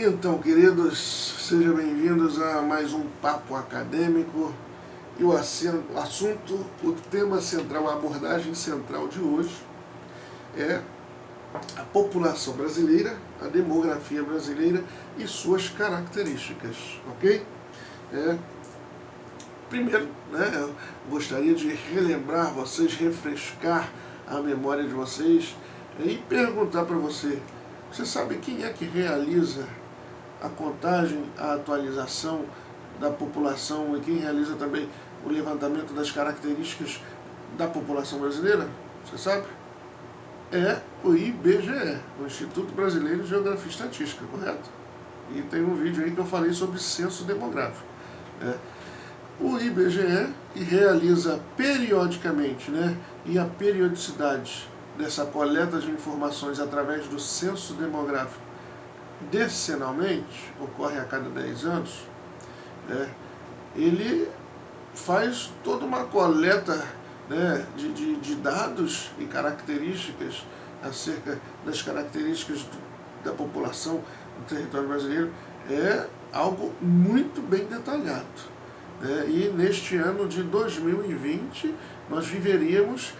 Então, queridos, sejam bem-vindos a mais um Papo Acadêmico. E o assunto, o tema central, a abordagem central de hoje é a população brasileira, a demografia brasileira e suas características, ok? Primeiro, eu gostaria de relembrar vocês, refrescar a memória de vocês e perguntar para você sabe quem é que realiza a contagem, a atualização da população e quem realiza também o levantamento das características da população brasileira? Você sabe? É o IBGE, o Instituto Brasileiro de Geografia e Estatística, correto? E tem um vídeo aí que eu falei sobre censo demográfico. O IBGE, que realiza periodicamente, e a periodicidade dessa coleta de informações através do censo demográfico decenalmente, ocorre a cada 10 anos, ele faz toda uma coleta de dados e características acerca das características da população do território brasileiro. É algo muito bem detalhado. E neste ano de 2020 nós viveríamos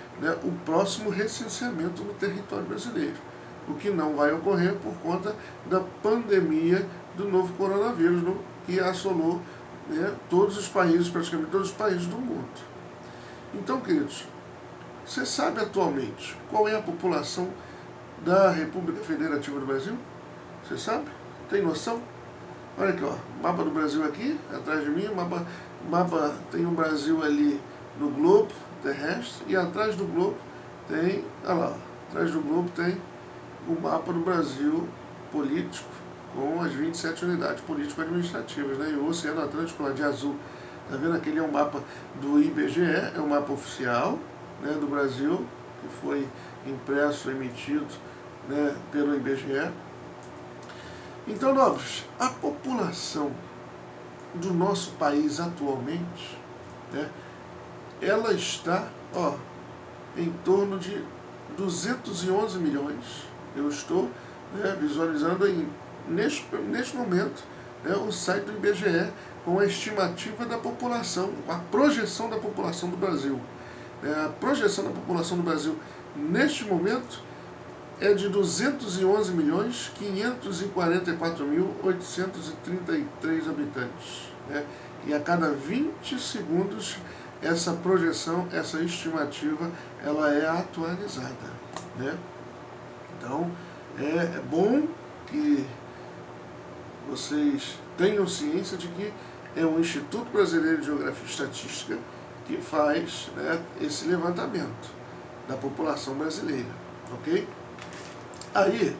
o próximo recenseamento no território brasileiro, o que não vai ocorrer por conta da pandemia do novo coronavírus, que assolou todos os países, praticamente todos os países do mundo. Então, queridos, você sabe atualmente qual é a população da República Federativa do Brasil? Você sabe? Tem noção? Olha aqui, ó, mapa do Brasil aqui, atrás de mim, mapa tem o Brasil ali no globo terrestre, e atrás do globo tem, olha lá, atrás do globo tem o mapa do Brasil político, com as 27 unidades político-administrativas, e o Oceano Atlântico lá de azul. Está vendo? Aquele é um mapa do IBGE, é um mapa oficial do Brasil, que foi impresso, emitido pelo IBGE. Então, nobres, a população do nosso país atualmente, ela está em torno de 211 milhões. Eu estou visualizando neste momento o site do IBGE com a estimativa da população, com a projeção da população do Brasil. A projeção da população do Brasil neste momento é de 211.544.833 habitantes. E a cada 20 segundos essa projeção, essa estimativa, ela é atualizada. Então, é bom que vocês tenham ciência de que é o Instituto Brasileiro de Geografia e Estatística que faz esse levantamento da população brasileira, ok? Aí,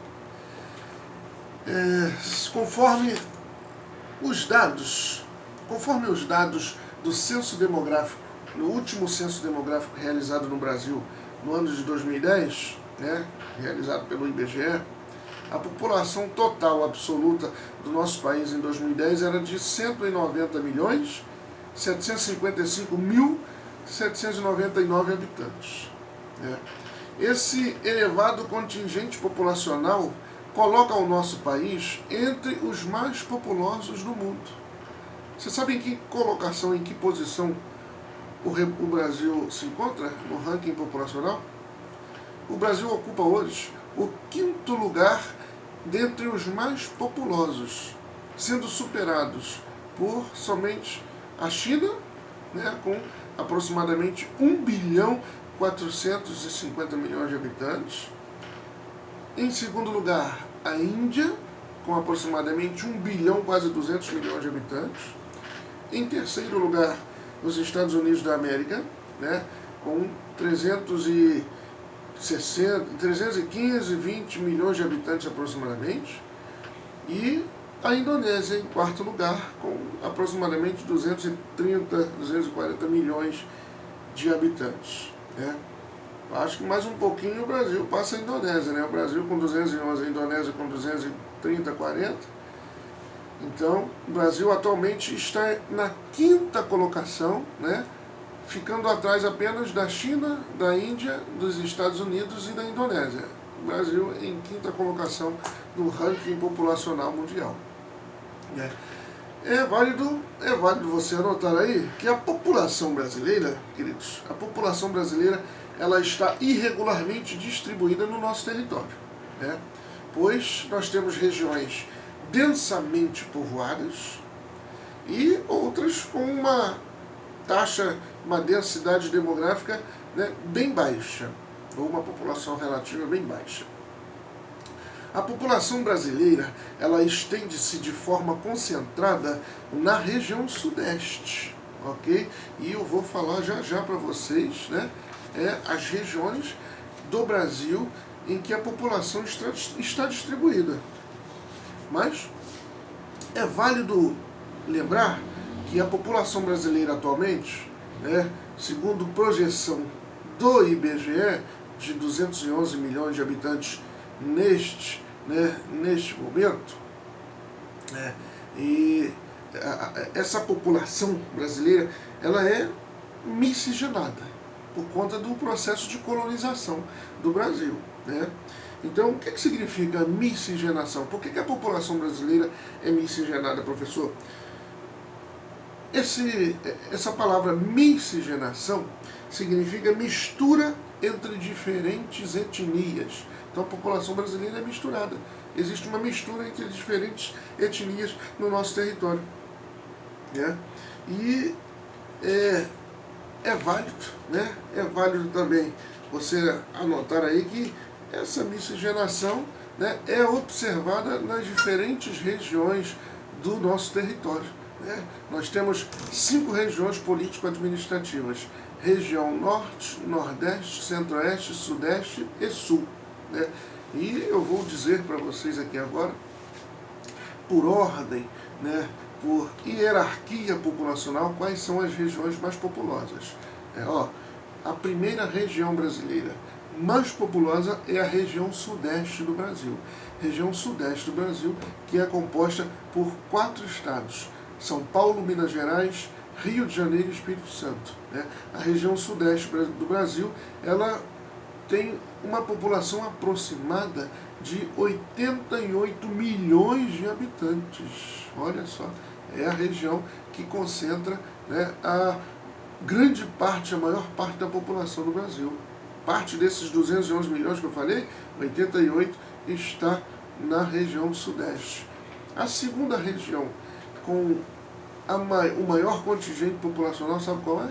conforme os dados do censo demográfico, no último censo demográfico realizado no Brasil no ano de 2010, realizado pelo IBGE, a população total absoluta do nosso país em 2010 era de 190.755.799 habitantes. Esse elevado contingente populacional coloca o nosso país entre os mais populosos do mundo. Você sabe em que colocação, em que posição o Brasil se encontra no ranking populacional? O Brasil ocupa hoje o 5º lugar dentre os mais populosos, sendo superados por somente a China, com aproximadamente 1.450 bilhões de habitantes. Em segundo lugar, a Índia, com aproximadamente 1 bilhão, quase 200 milhões de habitantes. Em terceiro lugar, os Estados Unidos da América, com 315, 20 milhões de habitantes aproximadamente. E a Indonésia em quarto lugar, com aproximadamente 230, 240 milhões de habitantes. Acho que mais um pouquinho o Brasil passa a Indonésia, o Brasil com 211, a Indonésia com 230, 40. Então, o Brasil atualmente está na 5ª colocação, ficando atrás apenas da China, da Índia, dos Estados Unidos e da Indonésia. O Brasil em 5ª colocação no ranking populacional mundial. né? É válido você anotar aí que a população brasileira, queridos, a população brasileira, ela está irregularmente distribuída no nosso território, né? Pois nós temos regiões densamente povoadas e outras com uma taxa, uma densidade demográfica, né, bem baixa, ou uma população relativa bem baixa. A população brasileira, ela estende-se de forma concentrada na região sudeste, ok? E eu vou falar já para vocês, né, as regiões do Brasil em que a população está distribuída. Mas é válido lembrar que a população brasileira atualmente, né, segundo projeção do IBGE, de 211 milhões de habitantes neste momento, né, e essa população brasileira, ela é miscigenada por conta do processo de colonização do Brasil, né? Então, o que significa miscigenação? Por que a população brasileira é miscigenada, professor? Essa palavra miscigenação significa mistura entre diferentes etnias. Então a população brasileira é misturada. Existe uma mistura entre diferentes etnias no nosso território, né? E é válido, né? É válido também você anotar aí que essa miscigenação, né, é observada nas diferentes regiões do nosso território, né? Nós temos 5 regiões político-administrativas: região Norte, Nordeste, Centro-Oeste, Sudeste e Sul, né? E eu vou dizer para vocês aqui agora, por ordem, né, por hierarquia populacional, quais são as regiões mais populosas. A primeira região brasileira mais populosa é a região sudeste do Brasil. Região sudeste do Brasil, que é composta por 4 estados: São Paulo, Minas Gerais, Rio de Janeiro e Espírito Santo, né? A região sudeste do Brasil, ela tem uma população aproximada de 88 milhões de habitantes. Olha só, é a região que concentra, né, a grande parte, a maior parte da população do Brasil. Parte desses 211 milhões que eu falei, 88 está na região sudeste. A segunda região com o maior contingente populacional, sabe qual é?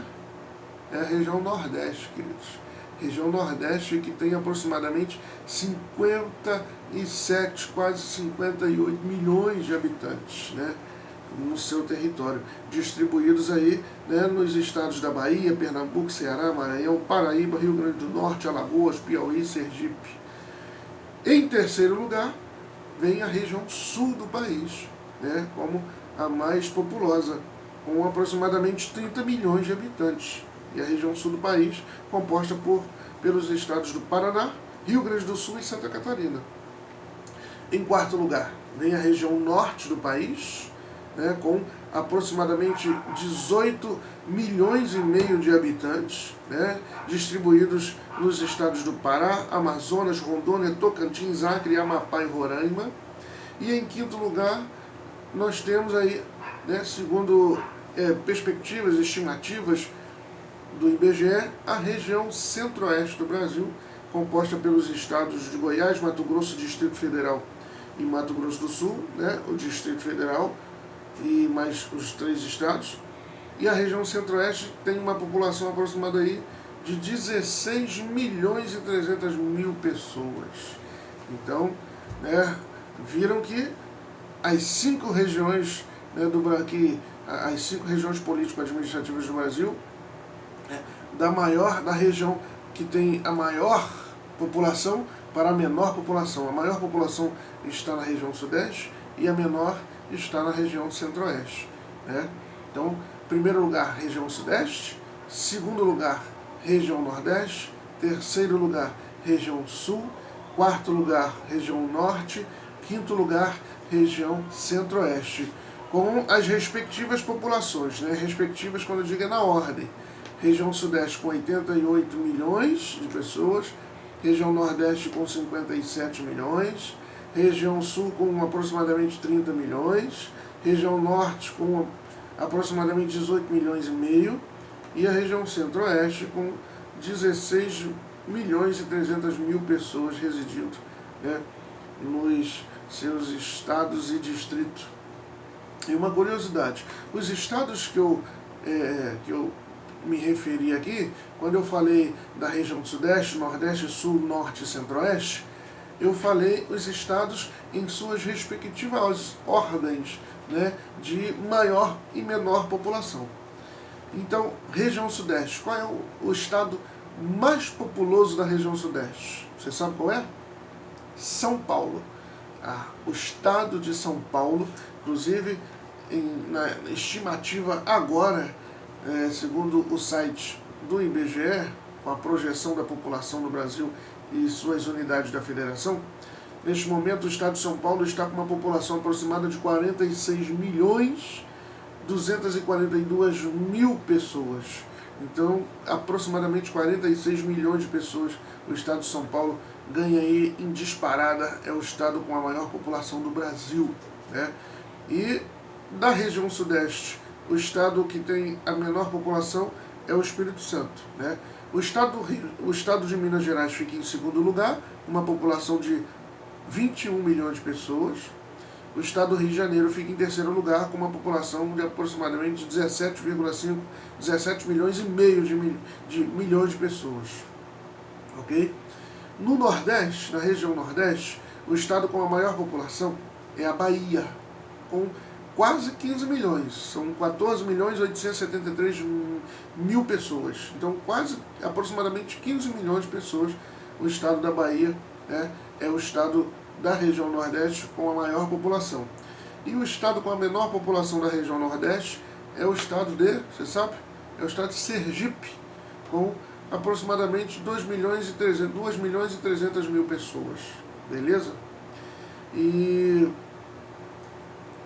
É a região nordeste, queridos. Região nordeste, que tem aproximadamente 57, quase 58 milhões de habitantes, né, no seu território, distribuídos aí, né, nos estados da Bahia, Pernambuco, Ceará, Maranhão, Paraíba, Rio Grande do Norte, Alagoas, Piauí e Sergipe. Em terceiro lugar, vem a região sul do país, né, como a mais populosa, com aproximadamente 30 milhões de habitantes. E a região sul do país, composta pelos estados do Paraná, Rio Grande do Sul e Santa Catarina. Em quarto lugar, vem a região norte do país, né, com aproximadamente 18 milhões e meio de habitantes, né, distribuídos nos estados do Pará, Amazonas, Rondônia, Tocantins, Acre, Amapá e Roraima. E em quinto lugar, nós temos aí, né, segundo perspectivas estimativas do IBGE, a região centro-oeste do Brasil, composta pelos estados de Goiás, Mato Grosso, Distrito Federal e Mato Grosso do Sul, né, o Distrito Federal e mais os 3 estados. E a região centro-oeste tem uma população aproximada aí de 16 milhões e 300 mil pessoas. Então, né, viram que as 5 regiões, né, as 5 regiões político-administrativas do Brasil, da região que tem a maior população para a menor população. A maior população está na região sudeste e a menor está na região centro-oeste, né? Então, primeiro lugar, região sudeste; segundo lugar, região nordeste; terceiro lugar, região sul; quarto lugar, região norte; quinto lugar, região centro-oeste, com as respectivas populações, né? Respectivas, quando eu digo, é na ordem. Região sudeste com 88 milhões de pessoas, região nordeste com 57 milhões, região sul com aproximadamente 30 milhões, região norte com aproximadamente 18 milhões e meio, e a região centro-oeste com 16 milhões e 300 mil pessoas residindo, né, nos seus estados e distritos. E uma curiosidade, os estados que eu me referi aqui, quando eu falei da região sudeste, nordeste, sul, norte e centro-oeste, eu falei os estados em suas respectivas ordens, né, de maior e menor população. Então, região sudeste, qual é o estado mais populoso da região sudeste? Você sabe qual é? São Paulo. O estado de São Paulo, inclusive na estimativa agora, segundo o site do IBGE, com a projeção da população no Brasil e suas unidades da federação, neste momento o estado de São Paulo está com uma população aproximada de 46.242.000 pessoas. Então, aproximadamente 46 milhões de pessoas o estado de São Paulo ganha aí em disparada, é o estado com a maior população do Brasil, né? E da região sudeste, o estado que tem a menor população é o Espírito Santo, né? O estado de Minas Gerais fica em segundo lugar, uma população de 21 milhões de pessoas. O estado do Rio de Janeiro fica em terceiro lugar, com uma população de aproximadamente 17 milhões e meio de milhões de pessoas. Ok? No Nordeste, na região Nordeste, o estado com a maior população é a Bahia, com quase 15 milhões, são 14.873.000 pessoas. Então, aproximadamente 15 milhões de pessoas, o estado da Bahia, né, é o estado da região Nordeste com a maior população. E o estado com a menor população da região Nordeste é o estado você sabe? É o estado de Sergipe, com aproximadamente 2.300.000 pessoas. Beleza? E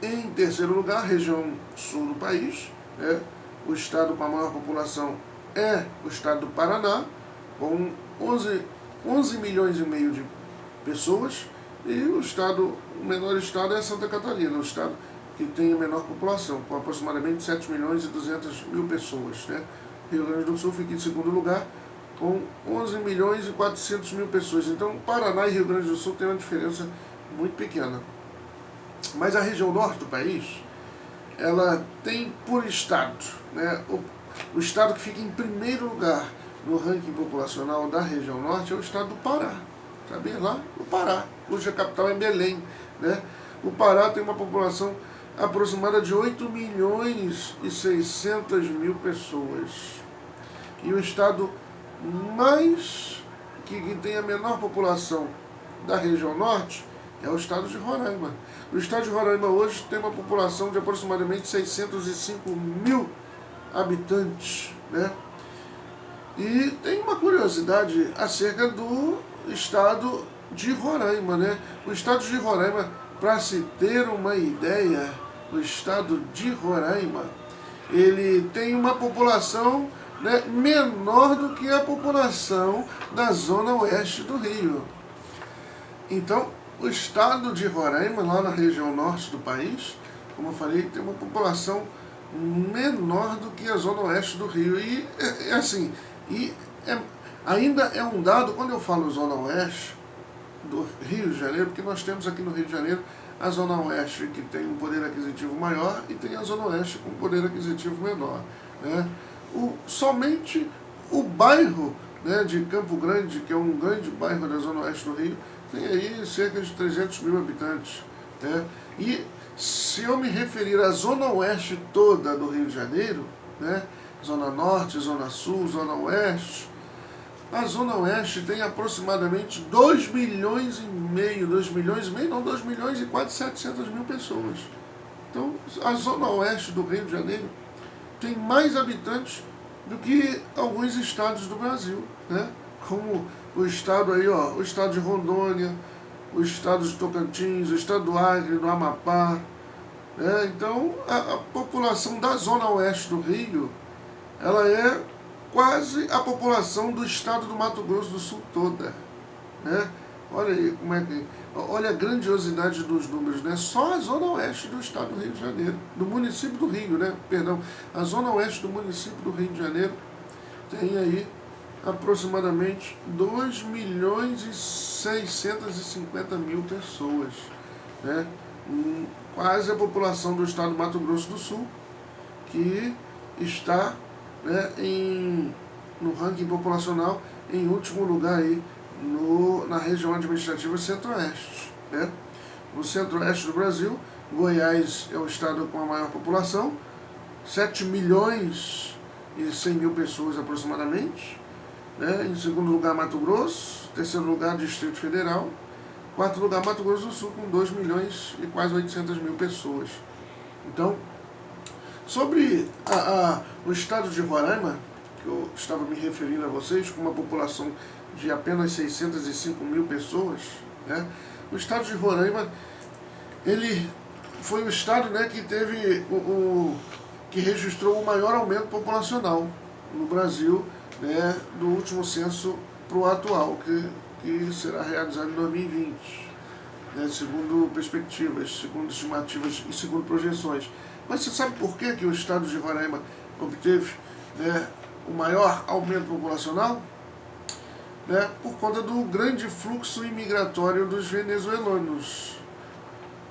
em terceiro lugar, a região sul do país, né, o estado com a maior população é o estado do Paraná, com 11 milhões e meio de pessoas, e o menor estado é Santa Catarina, o estado que tem a menor população, com aproximadamente 7.200.000 pessoas, né? Rio Grande do Sul fica em segundo lugar, com 11.400.000 pessoas. Então, Paraná e Rio Grande do Sul tem uma diferença muito pequena. Mas a região norte do país, ela tem por estado, né, o estado que fica em primeiro lugar no ranking populacional da região norte é o estado do Pará. Sabia? Lá no Pará, cuja capital é Belém, né? O Pará tem uma população aproximada de 8.600.000 pessoas. E o estado que tem a menor população da região norte é o estado de Roraima. O estado de Roraima hoje tem uma população de aproximadamente 605.000 habitantes, né? E tem uma curiosidade acerca do estado de Roraima, né? O estado de Roraima, para se ter uma ideia, o estado de Roraima, ele tem uma população, né, menor do que a população da zona oeste do Rio. Então, o estado de Roraima, lá na região norte do país, como eu falei, tem uma população menor do que a zona oeste do Rio. E ainda é um dado, quando eu falo zona oeste do Rio de Janeiro, porque nós temos aqui no Rio de Janeiro a zona oeste que tem um poder aquisitivo maior e tem a zona oeste com um poder aquisitivo menor, né? Somente o bairro, né, de Campo Grande, que é um grande bairro da zona oeste do Rio, tem aí cerca de 300.000 habitantes, né? E se eu me referir à zona oeste toda do Rio de Janeiro, né, zona norte, zona sul, zona oeste, a zona oeste tem aproximadamente 2 milhões e quase 700.000 pessoas. Então, a zona oeste do Rio de Janeiro tem mais habitantes do que alguns estados do Brasil, né? Como o estado aí, o estado de Rondônia, o estado de Tocantins, o estado do Acre, do Amapá, né? Então, a população da zona oeste do Rio, ela é quase a população do estado do Mato Grosso do Sul toda, né? Olha aí como é que... Olha a grandiosidade dos números, né? Só a zona oeste do estado do Rio de Janeiro, do município do Rio, né? Perdão, a zona oeste do município do Rio de Janeiro tem aí aproximadamente 2.650.000 pessoas, né? Quase a população do estado do Mato Grosso do Sul, que está, né, no ranking populacional em último lugar aí na região administrativa centro-oeste, né? No centro-oeste do Brasil, Goiás é o estado com a maior população, 7.100.000 pessoas aproximadamente, né? Em segundo lugar, Mato Grosso, terceiro lugar, Distrito Federal, quarto lugar, Mato Grosso do Sul, com 2 milhões e quase 800.000 pessoas. Então, sobre o estado de Roraima, que eu estava me referindo a vocês, com uma população de apenas 605.000 pessoas, né? O estado de Roraima, ele foi o estado, né, que teve que registrou o maior aumento populacional no Brasil, né, do último censo para o atual, que será realizado em 2020, né, segundo perspectivas, segundo estimativas e segundo projeções. Mas você sabe por que o estado de Roraima obteve, né, o maior aumento populacional? Né, por conta do grande fluxo imigratório dos venezuelanos.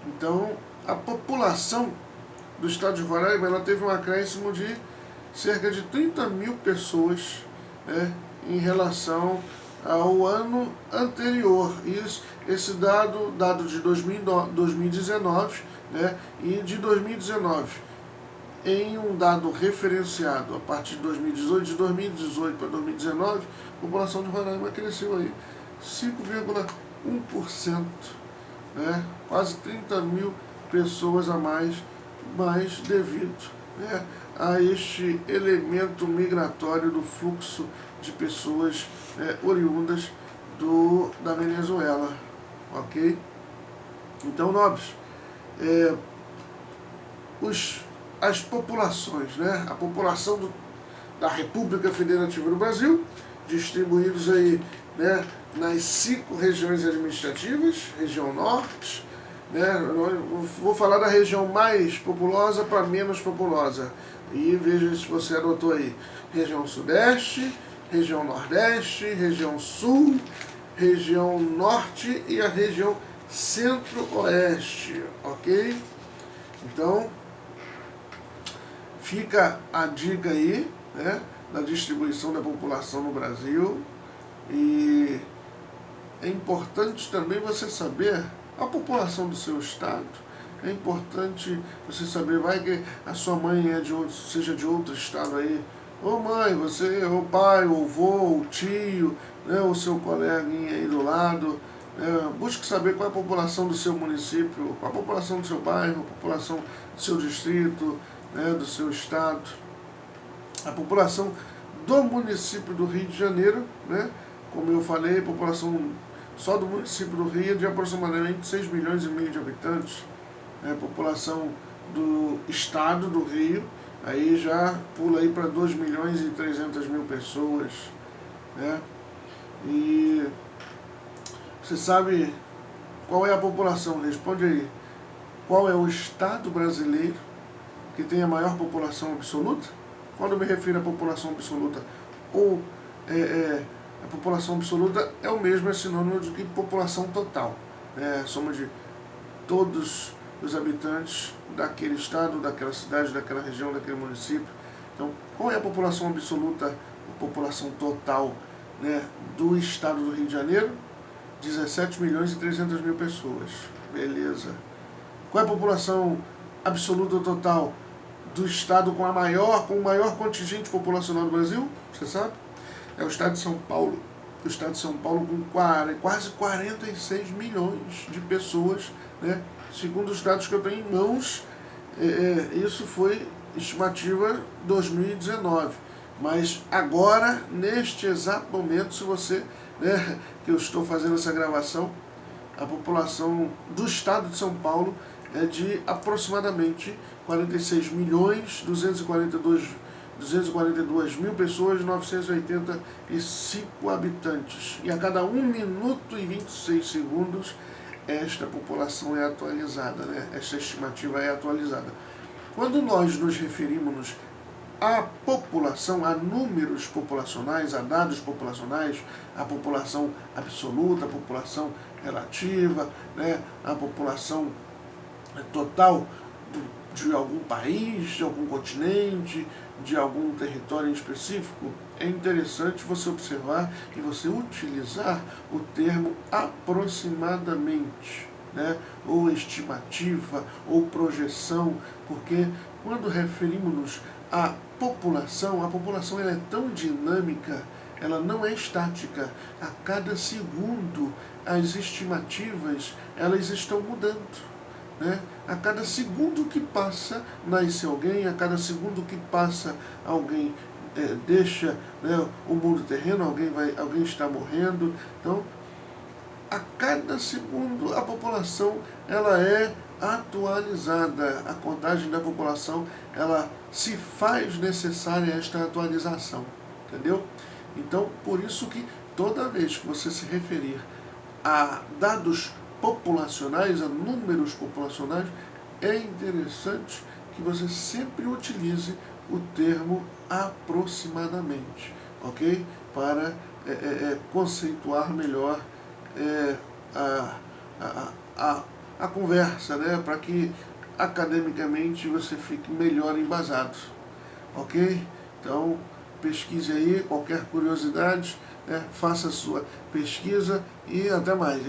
Então, a população do estado de Roraima, ela teve um acréscimo de cerca de 30.000 pessoas, né, em relação ao ano anterior. Esse dado de 2019, né, e de 2019. Em um dado referenciado a partir de 2018, de 2018 para 2019, a população de Roraima cresceu aí 5,1%, né? Quase 30.000 pessoas a mais devido, né, a este elemento migratório do fluxo de pessoas, oriundas da Venezuela, ok? Então, nobres, as populações, né? A população da República Federativa do Brasil, distribuídos aí, né, nas 5 regiões administrativas, região norte, né? Eu vou falar da região mais populosa para menos populosa, e veja se você anotou aí: região sudeste, região nordeste, região sul, região norte e a região centro-oeste, ok? Então, fica a dica aí, né, da distribuição da população no Brasil. E é importante também você saber a população do seu estado. É importante você saber, vai que a sua mãe seja de outro estado aí. Ô mãe, você, ô pai, ô avô, o tio, né, o seu coleguinha aí do lado. Busque saber qual é a população do seu município, qual é a população do seu bairro, a população do seu distrito, né, do seu estado. A população do município do Rio de Janeiro, né, como eu falei, a população só do município do Rio é de aproximadamente 6,5 milhões de habitantes. A população do estado do Rio aí já pula aí para 2.300.000 pessoas, né? E você sabe qual é a população? Responde aí. Qual é o estado brasileiro que tem a maior população absoluta? Quando eu me refiro à população absoluta, ou a população absoluta é o mesmo, é sinônimo de que população total, a soma de todos os habitantes daquele estado, daquela cidade, daquela região, daquele município. Então, qual é a população absoluta, a população total, né, do estado do Rio de Janeiro? 17.300.000 pessoas. Beleza. Qual é a população absoluta total do estado com o maior contingente populacional do Brasil? Você sabe? É o estado de São Paulo. O estado de São Paulo com quase 46 milhões de pessoas, né? Segundo os dados que eu tenho em mãos, isso foi estimativa 2019. Mas agora, neste exato momento, se você, né, que eu estou fazendo essa gravação, a população do estado de São Paulo é de aproximadamente 46.242.000 242 mil pessoas, 985 habitantes. E a cada 1 minuto e 26 segundos, esta população é atualizada, né? Esta estimativa é atualizada. Quando nós nos referimos à população, a números populacionais, a dados populacionais, a população absoluta, a população relativa, né? A população total de algum país, de algum continente, de algum território em específico, é interessante você observar e você utilizar o termo aproximadamente, né? Ou estimativa, ou projeção, porque quando referimos-nos à população, a população ela é tão dinâmica, ela não é estática. A cada segundo as estimativas elas estão mudando. Né? A cada segundo que passa, nasce alguém, a cada segundo que passa, alguém deixa, né, o mundo terreno, alguém está morrendo. Então, a cada segundo a população ela é atualizada, a contagem da população ela se faz necessária esta atualização, entendeu? Então, por isso que toda vez que você se referir a dados populacionais, a números populacionais, é interessante que você sempre utilize o termo aproximadamente, ok? Para conceituar melhor a conversa, né? Para que academicamente você fique melhor embasado, ok? Então, pesquise aí, qualquer curiosidade, né? Faça a sua pesquisa e até mais.